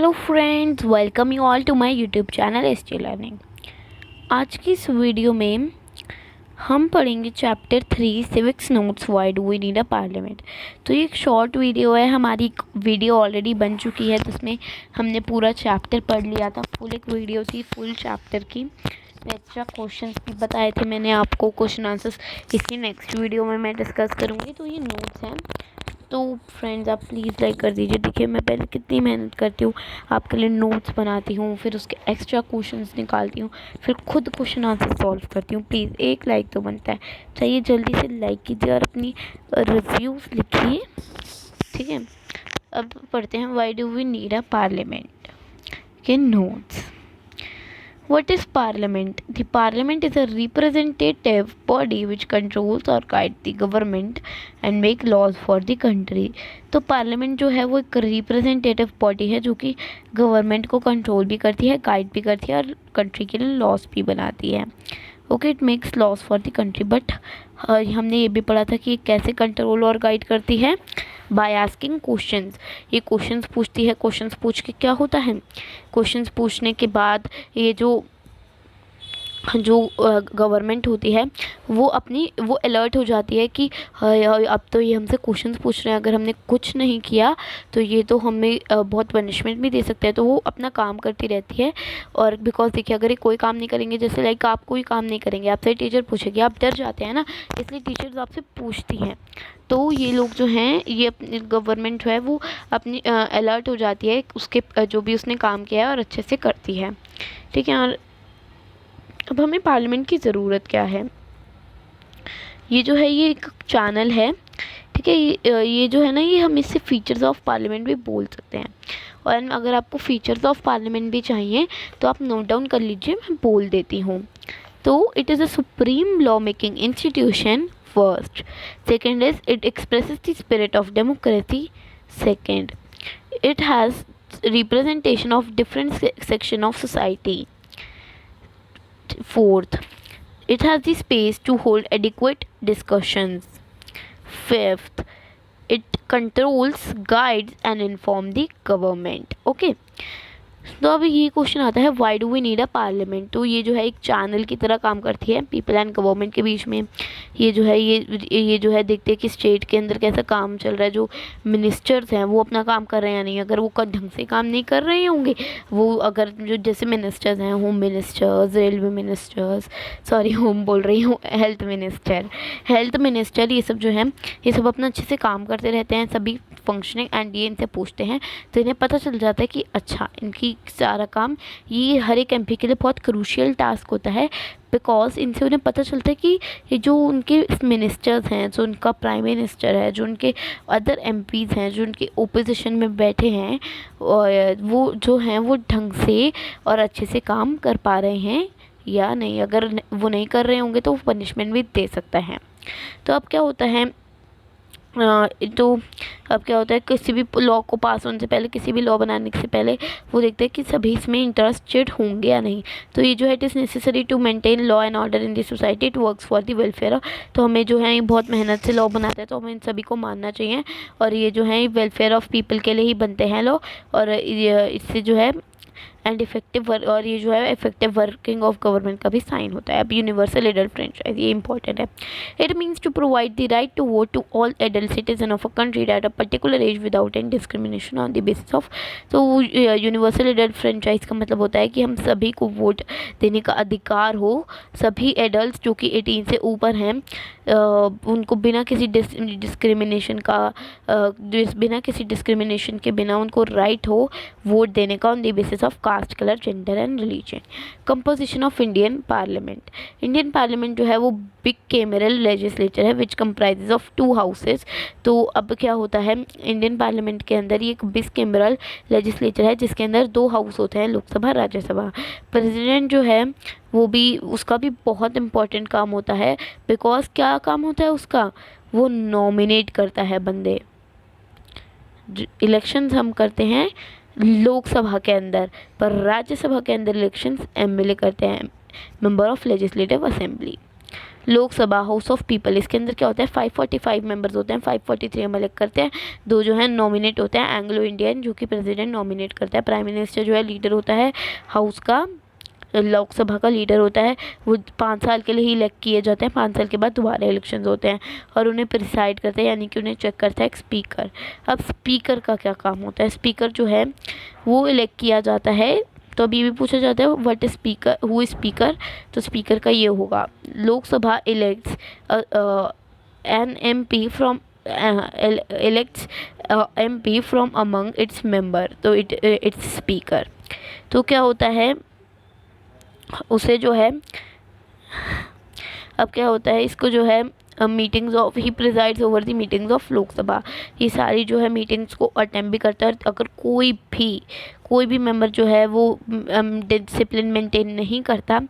Hello friends, welcome you all to my YouTube channel ST learning. आज की इस video में हम पढ़ेंगे chapter 3 civics notes why do we need a parliament. तो ये एक शॉर्ट वीडियो है, हमारी वीडियो ऑलरेडी बन चुकी है, तो उसमें हमने पूरा चैप्टर पढ़ लिया था। फुल एक वीडियो थी फुल चैप्टर की। एक्स्ट्रा क्वेश्चंस भी बताए थे मैंने आपको, क्वेश्चन आंसर्स इसकी नेक्स्ट वीडियो में मैं डिस्कस करूँगी। तो ये नोट्स हैं, तो फ्रेंड्स आप प्लीज़ लाइक कर दीजिए। देखिए मैं पहले कितनी मेहनत करती हूँ, आपके लिए नोट्स बनाती हूँ, फिर उसके एक्स्ट्रा क्वेश्चंस निकालती हूँ, फिर खुद क्वेश्चन आंसर सॉल्व करती हूँ। प्लीज़ एक लाइक तो बनता है, चाहिए जल्दी से लाइक कीजिए और अपनी रिव्यूज़ लिखिए, ठीक है। अब पढ़ते हैं why do we need a parliament के notes. What is Parliament? The Parliament is a representative body which controls or guides the government and make laws for the country. तो पार्लियामेंट जो है वो एक रिप्रेजेंटेटिव बॉडी है जो कि government को कंट्रोल भी करती है, गाइड भी करती है और कंट्री के लिए लॉज भी बनाती है। Okay, it makes laws for the country. But हमने ये भी पढ़ा था कि कैसे कंट्रोल और गाइड करती है, बाय आस्किंग क्वेश्चंस। ये क्वेश्चंस पूछती है, क्वेश्चंस पूछ के क्या होता है, क्वेश्चंस पूछने के बाद ये जो गवर्नमेंट होती है वो अलर्ट हो जाती है कि अब तो ये हमसे क्वेश्चंस पूछ रहे हैं, अगर हमने कुछ नहीं किया तो ये तो हमें बहुत पनिशमेंट भी दे सकते हैं। तो वो अपना काम करती रहती है। और बिकॉज देखिए, अगर ये कोई काम नहीं करेंगे, जैसे लाइक आप कोई काम नहीं करेंगे, आपसे टीचर पूछेगी, आप डर जाते हैं ना, इसलिए टीचर्स आपसे पूछती हैं। तो ये लोग जो हैं, ये अपनी गवर्नमेंट जो है वो अपनी अलर्ट हो जाती है उसके जो भी उसने काम किया है और अच्छे से करती है, ठीक है। और अब हमें पार्लियामेंट की ज़रूरत क्या है। ये जो है ये एक चैनल है, ठीक है। ये जो है ना, ये हम इससे फीचर्स ऑफ पार्लियामेंट भी बोल सकते हैं। और अगर आपको फीचर्स ऑफ पार्लियामेंट भी चाहिए तो आप नोट डाउन कर लीजिए, मैं बोल देती हूँ। तो it is a supreme law making institution first. Second is it expresses the spirit of democracy. Second, it has representation of different section of society. Fourth, it has the space to hold adequate discussions. Fifth, it controls, guides and informs the government. Okay. तो अभी ये question आता है, why do we need a parliament. तो ये जो है एक चैनल की तरह काम करती है पीपल एंड गवर्नमेंट के बीच में। ये जो है ये जो है देखते हैं कि स्टेट के अंदर कैसा काम चल रहा है, जो मिनिस्टर्स हैं वो अपना काम कर रहे हैं या नहीं। अगर वो ढंग से काम नहीं कर रहे होंगे, वो अगर जो जैसे मिनिस्टर्स हैं, home ministers, railway ministers, sorry home बोल रही हूँ, हेल्थ मिनिस्टर, ये सब जो है ये सब अपना अच्छे से काम करते रहते हैं, सभी फंक्शनिंग। एंड ये इनसे पूछते हैं तो इन्हें पता चल जाता है कि अच्छा इनकी सारा काम, ये हर एक एमपी के लिए बहुत क्रूशियल टास्क होता है। बिकॉज इनसे उन्हें पता चलता है कि ये जो उनके मिनिस्टर्स हैं, जो उनका प्राइम मिनिस्टर है, जो उनके अदर एमपीज़ हैं, जो उनके ओपोजिशन में बैठे हैं, और वो जो हैं वो ढंग से और अच्छे से काम कर पा रहे हैं या नहीं। अगर वो नहीं कर रहे होंगे तो वो पनिशमेंट भी दे सकता है। तो अब क्या होता है, किसी भी लॉ को पास होने से पहले, किसी भी लॉ बनाने से पहले वो देखते हैं कि सभी इसमें इंटरेस्टेड होंगे या नहीं। तो ये जो है, it is necessary to maintain law and order in the society, it works for the welfare. तो हमें जो है ये बहुत मेहनत से लॉ बनाते हैं, तो हमें इन सभी को मानना चाहिए। और ये जो है वेलफेयर ऑफ पीपल के लिए ही बनते हैं लॉ। और इससे जो है एंड इफेक्टिव और ये जो है इफेक्टिव वर्किंग ऑफ गवर्नमेंट का भी साइन होता है। अब यूनिवर्सल एडल्ट फ्रेंचाइज, ये इंपॉर्टेंट है। It means to provide the right to vote to all adult citizen of a country at a particular age without any discrimination on the basis of. तो universal adult franchise का मतलब होता है कि हम सभी को वोट देने का अधिकार हो। सभी एडल्ट जो कि 18 से ऊपर हैं, उनको बिना किसी डिस्क्रिमिनेशन के बिना उनको राइट हो वोट देने का on the basis of caste, colour, gender and religion. Composition of Indian parliament जो है वो बिग कैमरल लेजिस्लेचर है विच कंप्राइजेज ऑफ 2 हाउसेज। तो अब क्या होता है, इंडियन पार्लियामेंट के अंदर ये एक बिग कैमरल लेजिस्लेचर है जिसके अंदर 2 हाउस होते हैं, लोकसभा, राज्यसभा। प्रेसिडेंट जो है वो भी, उसका भी बहुत इंपॉर्टेंट काम होता है। बिकॉज क्या काम होता है उसका, वो नॉमिनेट करता है बंदे। इलेक्शंस हम करते हैं लोकसभा के अंदर, पर राज्यसभा के अंदर इलेक्शंस एमएलए करते हैं, member of legislative assembly. Lok Sabha house of people, इसके अंदर क्या होता है 545 मेंबर्स होते हैं, 543 हम इलेक्ट करते हैं, 2 जो है नॉमिनेट होते हैं एंग्लो इंडियन, जो कि प्रेसिडेंट नॉमिनेट करता है। प्राइम मिनिस्टर जो है लीडर होता है हाउस का, लोकसभा का लीडर होता है, वो 5 साल के लिए ही इलेक्ट किए जाते हैं, 5 साल के बाद दोबारा इलेक्शन होते हैं, और उन्हें प्रिसाइड करते हैं यानी कि उन्हें चेक करता है एक स्पीकर। अब स्पीकर का क्या काम होता है, स्पीकर जो है वो इलेक्ट किया जाता है। तो अभी भी पूछा जाता है what is speaker, who is speaker, तो स्पीकर का ये होगा, Lok Sabha elects an M P from elects MP from among its member, तो इट्स स्पीकर। तो क्या होता है उसे जो है, अब क्या होता है इसको जो है meetings of, he presides over the meetings of Lok Sabha, ये सारी जो है मीटिंग्स को अटेम्प्ट भी करता है। अगर कोई भी मेंबर जो है वो डिसिप्लिन मेंटेन नहीं करता,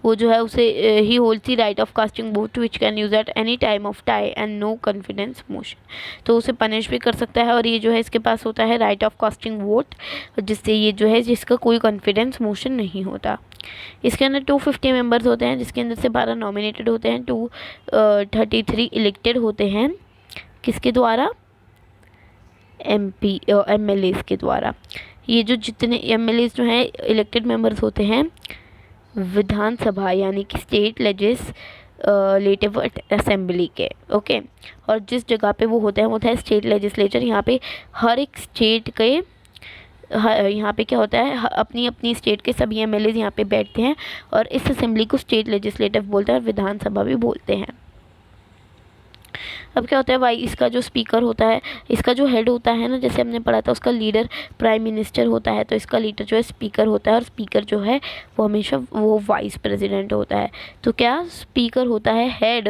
वो जो है उसे ही holds the right of casting vote which can use at any time of tie and no confidence motion, तो उसे पनिश भी कर सकता है। और ये जो है इसके पास होता है राइट ऑफ कास्टिंग वोट, जिससे ये जो है जिसका कोई कॉन्फिडेंस मोशन नहीं होता। इसके अंदर 250 मेंबर्स होते हैं, जिसके अंदर से 12 नॉमिनेटेड होते हैं, 233 इलेक्टेड होते हैं, किसके द्वारा, MLAs के द्वारा। ये जो जितने MLAs जो हैं इलेक्टेड मेंबर्स होते हैं विधानसभा यानी कि स्टेट लेजिस्लेटिव असेंबली के, ओके। और जिस जगह पे वो होते हैं वो होता है स्टेट लेजिस्लेचर। यहाँ पे हर एक स्टेट के यहाँ पे क्या होता है अपनी अपनी स्टेट के सभी MLAs यहाँ पे बैठते हैं, और इस असेंबली को स्टेट लेजिस्लेटिव बोलते हैं और विधानसभा भी बोलते हैं। अब क्या होता है भाई, इसका जो स्पीकर होता है, इसका जो हेड होता है ना, जैसे हमने पढ़ा था उसका लीडर प्राइम मिनिस्टर होता है, तो इसका लीडर जो है स्पीकर होता है, और स्पीकर जो है वो हमेशा वो वाइस प्रेसिडेंट होता है। तो क्या स्पीकर होता है हेड,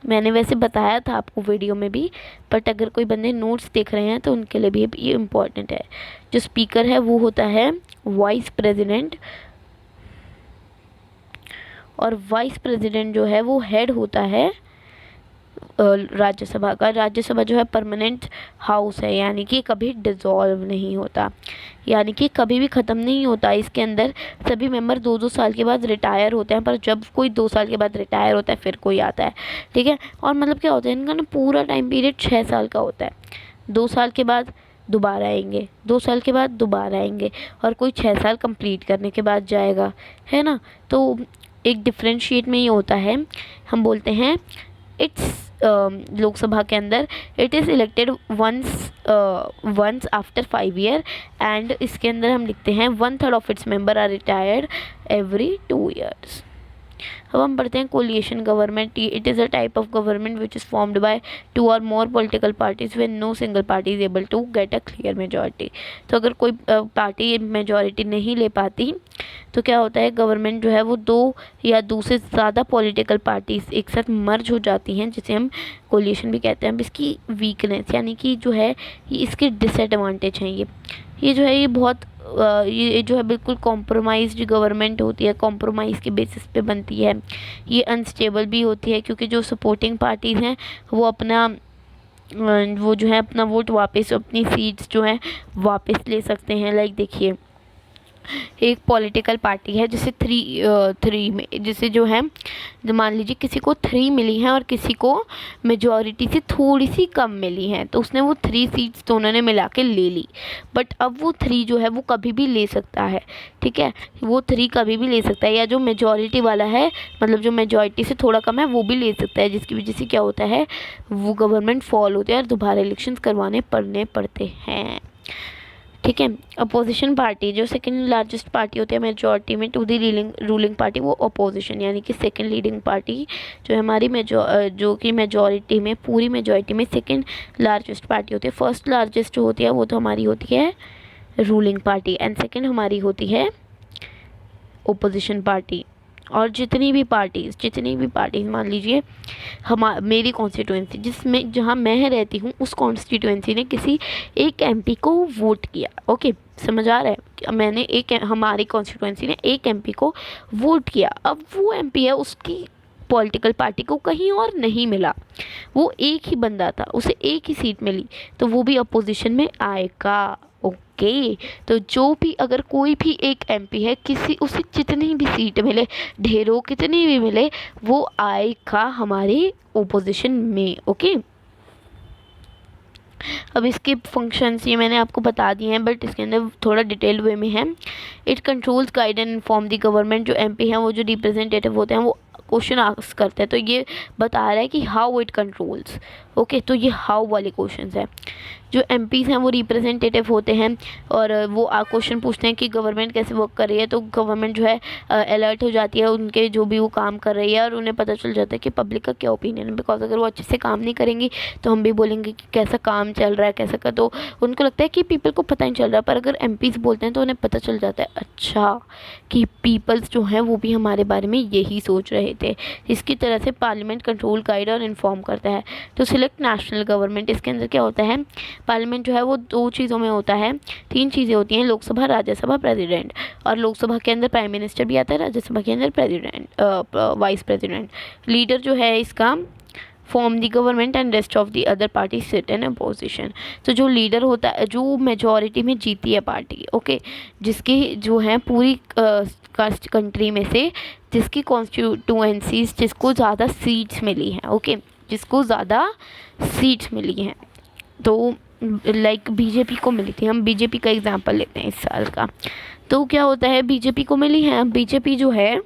मैंने वैसे बताया था आपको वीडियो में भी, बट अगर कोई बंदे नोट्स देख रहे हैं तो उनके लिए भी ये इम्पॉर्टेंट है। जो स्पीकर है वो होता है वाइस प्रेसिडेंट, और वाइस प्रेसिडेंट जो है वो हेड होता है राज्यसभा का। राज्यसभा जो है परमानेंट हाउस है, यानी कि कभी डिसॉल्व नहीं होता, यानी कि कभी भी ख़त्म नहीं होता। इसके अंदर सभी मेंबर 2-2 साल के बाद रिटायर होते हैं, पर जब कोई 2 साल के बाद रिटायर होता है फिर कोई आता है, ठीक है। और मतलब क्या होता है इनका ना पूरा टाइम पीरियड 6 साल का होता है, 2 साल के बाद दोबारा आएंगे, 2 साल के बाद दोबारा आएंगे, और कोई 6 साल कंप्लीट करने के बाद जाएगा, है ना। तो एक डिफ्रेंशिएट में ये होता है, हम बोलते हैं इट्स लोकसभा के अंदर it is elected once after 5 year, and इसके अंदर हम लिखते हैं 1/3 of its member are retired every 2 years. अब हम पढ़ते हैं coalition government. It is a type of government which is formed by 2 और more political parties when no single party is able to get a clear majority. तो अगर कोई party majority नहीं ले पाती तो क्या होता है, गवर्नमेंट जो है वो 2 या 2 से ज़्यादा पॉलिटिकल पार्टीज एक साथ मर्ज हो जाती हैं, जिसे हम कोलिएशन भी कहते हैं। अब इसकी वीकनेस यानी कि जो है ये इसके डिसएडवांटेज हैं, ये जो है ये बहुत ये जो है बिल्कुल कॉम्प्रोमाइज्ड गवर्नमेंट होती है, कॉम्प्रोमाइज़ के बेसिस पे बनती है। ये अनस्टेबल भी होती है, क्योंकि जो सपोर्टिंग पार्टीज़ हैं वो वो जो है अपना वोट वापस, अपनी सीट्स जो हैं वापस ले सकते हैं। लाइक देखिए, एक पॉलिटिकल पार्टी है जिसे 3 में, जिसे जो है मान लीजिए किसी को 3 मिली हैं और किसी को मेजॉरिटी से थोड़ी सी कम मिली हैं, तो उसने वो 3 सीट्स दोनों ने मिला के ले ली। बट अब वो 3 जो है वो कभी भी ले सकता है, ठीक है, वो 3 कभी भी ले सकता है, या जो मेजॉरिटी वाला है मतलब जो मेजॉरिटी से थोड़ा कम है वो भी ले सकता है, जिसकी वजह से क्या होता है वो गवर्नमेंट फॉल होती है और दोबारा इलेक्शन करवाने पड़ते हैं, ठीक है। अपोजिशन पार्टी जो सेकंड लार्जेस्ट पार्टी होती है मेजॉरिटी में टू दी रूलिंग पार्टी, वो अपोजिशन यानी कि सेकंड लीडिंग पार्टी जो है हमारी जो कि मेजॉरिटी में, पूरी मेजॉरिटी में सेकंड लार्जेस्ट पार्टी होती है। फर्स्ट लार्जेस्ट जो होती है वो तो हमारी होती है रूलिंग पार्टी, एंड सेकंड हमारी होती है अपोजिशन पार्टी। और जितनी भी पार्टीज मान लीजिए मेरी कॉन्स्टिट्यूएंसी जहाँ मैं रहती हूँ उस कॉन्स्टिट्यूएंसी ने किसी एक MP को वोट किया, ओके, समझ आ रहा है, मैंने हमारी कॉन्स्टिट्यूएंसी ने एक MP को वोट किया। अब वो MP है, उसकी पॉलिटिकल पार्टी को कहीं और नहीं मिला, वो एक ही बंदा था, उसे एक ही सीट मिली, तो वो भी अपोजिशन में आएगा, ओके। ओके। तो जो भी अगर कोई भी एक एमपी है, किसी उसे जितनी भी सीट मिले, ढेरों कितनी भी मिले, वो आएगा हमारे ओपोजिशन में। ओके, अब इसके फंक्शंस ये मैंने आपको बता दिए हैं, बट इसके अंदर थोड़ा डिटेल्ड वे में है। It controls guide and inform the government. जो एमपी हैं, वो जो रिप्रेजेंटेटिव होते हैं, वो क्वेश्चन आस्क करते हैं, तो ये बता रहा है कि हाउ इट कंट्रोल्स। ओके, तो ये हाउ वाले क्वेश्चन है। जो एमपीज़ हैं वो रिप्रेजेंटेटिव होते हैं और वो क्वेश्चन पूछते हैं कि गवर्नमेंट कैसे वर्क कर रही है, तो गवर्नमेंट जो है अलर्ट हो जाती है उनके जो भी वो काम कर रही है, और उन्हें पता चल जाता है कि पब्लिक का क्या ओपिनियन है। बिकॉज अगर वो अच्छे से काम नहीं करेंगी तो हम भी बोलेंगे कि कैसा काम चल रहा है, कैसा का, तो उनको लगता है कि पीपल को पता नहीं चल रहा। पर अगर एमपीज़ बोलते हैं तो उन्हें पता चल जाता है, अच्छा कि पीपल्स जो हैं वो भी हमारे बारे में यही सोच रहे थे। इसकी तरह से पार्लियामेंट कंट्रोल, गाइड और इन्फॉर्म करता है। तो सिलेक्ट नेशनल गवर्नमेंट, इसके अंदर क्या होता है, पार्लियामेंट जो है वो दो चीज़ों में होता है, तीन चीज़ें होती हैं, लोकसभा, राज्यसभा, प्रेसिडेंट। और लोकसभा के अंदर प्राइम मिनिस्टर भी आता है, राज्यसभा के अंदर प्रेसिडेंट, वाइस प्रेसिडेंट। लीडर जो है इसका form the government and rest of the other party sit in opposition. तो जो लीडर होता है, जो मेजॉरिटी में जीती है पार्टी, ओके, जिसकी जो है पूरी कंट्री में से जिसकी कॉन्स्टिट्यूएंसीज, जिसको ज़्यादा सीट्स मिली हैं, ओके, जिसको ज़्यादा सीट्स मिली हैं, तो लाइक बीजेपी को मिली थी, हम बीजेपी का एग्जांपल लेते हैं इस साल का। तो क्या होता है, बीजेपी को मिली है, बीजेपी जो है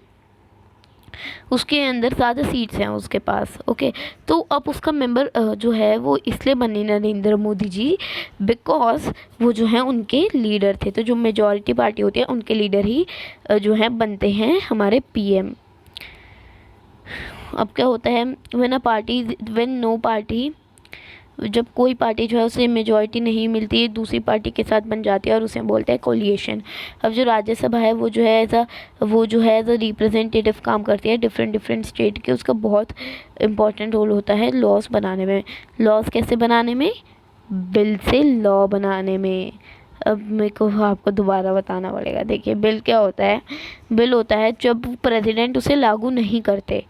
उसके अंदर ज़्यादा सीट्स हैं उसके पास। ओके, तो अब उसका मेंबर जो है वो इसलिए बने नरेंद्र मोदी जी, बिकॉज वो जो है उनके लीडर थे। तो जो मेजॉरिटी पार्टी होती है उनके लीडर ही जो है बनते हैं हमारे पीएम। अब क्या होता है, व्हेन नो पार्टी, जब कोई पार्टी जो है उसे मेजॉरिटी नहीं मिलती है, दूसरी पार्टी के साथ बन जाती है और उसे बोलते हैं कोलिएशन। अब जो राज्यसभा है वो जो है एज अ रिप्रेजेंटेटिव काम करती है डिफरेंट स्टेट के। उसका बहुत इम्पॉर्टेंट रोल होता है लॉज बनाने में। लॉज कैसे बनाने में, बिल से लॉ बनाने में। अब मेरे को आपको दोबारा बताना पड़ेगा। देखिए, बिल क्या होता है, बिल होता है जब प्रेसिडेंट उसे लागू नहीं करते,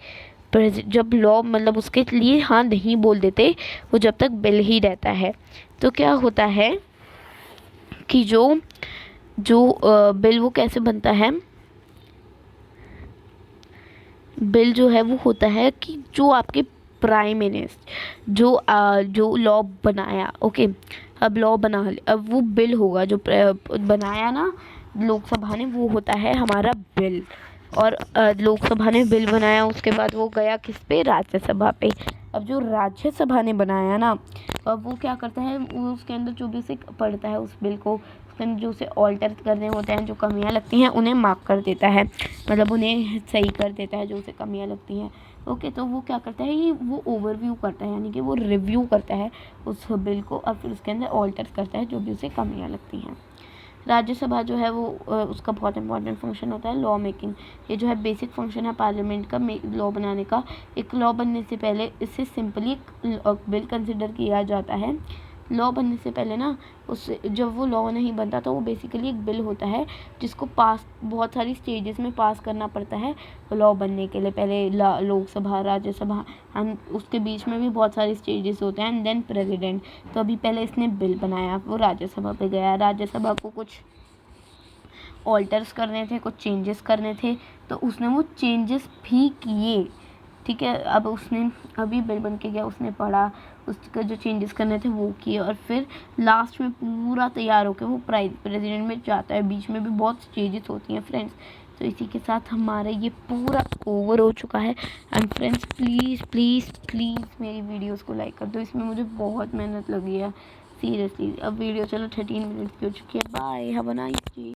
जब लॉ मतलब उसके लिए हाँ नहीं बोल देते, वो जब तक बिल ही रहता है। तो क्या होता है कि जो बिल वो कैसे बनता है, बिल जो है वो होता है कि जो आपके प्राइम मिनिस्टर जो लॉ बनाया, ओके, अब लॉ बना, अब वो बिल होगा जो बनाया ना लोकसभा ने, वो होता है हमारा बिल। और लोकसभा ने बिल बनाया, उसके बाद वो गया किस पे, राज्यसभा पे। अब जो राज्यसभा ने बनाया ना, अब वो क्या करता है, वो उसके अंदर जो भी उसे पढ़ता है उस बिल को, उसके अंदर जो उसे ऑल्टर करने होते हैं, जो कमियां लगती हैं उन्हें मार्क कर देता है, मतलब उन्हें सही कर देता है जो उसे कमियां लगती हैं। ओके, तो वो क्या करता है, ये वो ओवरव्यू करता है, यानी कि वो रिव्यू करता है उस बिल को और फिर उसके अंदर ऑल्टर करता है जो भी उसे कमियां लगती हैं। राज्यसभा जो है वो उसका बहुत इंपॉर्टेंट फंक्शन होता है लॉ मेकिंग। ये जो है बेसिक फंक्शन है पार्लियामेंट का, लॉ बनाने का। एक लॉ बनने से पहले इसे सिंपली एक बिल कंसिडर किया जाता है। लॉ बनने से पहले ना, उस जब वो लॉ नहीं बनता तो वो बेसिकली एक बिल होता है जिसको पास बहुत सारी स्टेजेस में पास करना पड़ता है लॉ बनने के लिए। पहले लोकसभा, राज्यसभा, हम उसके बीच में भी बहुत सारे स्टेजेस होते हैं, एंड देन प्रेसिडेंट। तो अभी पहले इसने बिल बनाया, वो राज्यसभा पे गया, राज्यसभा को कुछ ऑल्टर्स करने थे, कुछ चेंजेस करने थे, तो उसने वो चेंजेस भी किए। ठीक है, अब उसने अभी बिल बन के गया, उसने पढ़ा, उसके जो चेंजेस करने थे वो किए, और फिर लास्ट में पूरा तैयार होकर वो प्रेसिडेंट में जाता है। बीच में भी बहुत स्टेजेस होती हैं फ्रेंड्स। तो इसी के साथ हमारा ये पूरा ओवर हो चुका है। And friends, please please please मेरी वीडियोस को लाइक कर दो, इसमें मुझे बहुत मेहनत लगी है सीरियसली। अब वीडियो चलो 13 मिनट्स की हो चुकी है। Bye, have a nice day.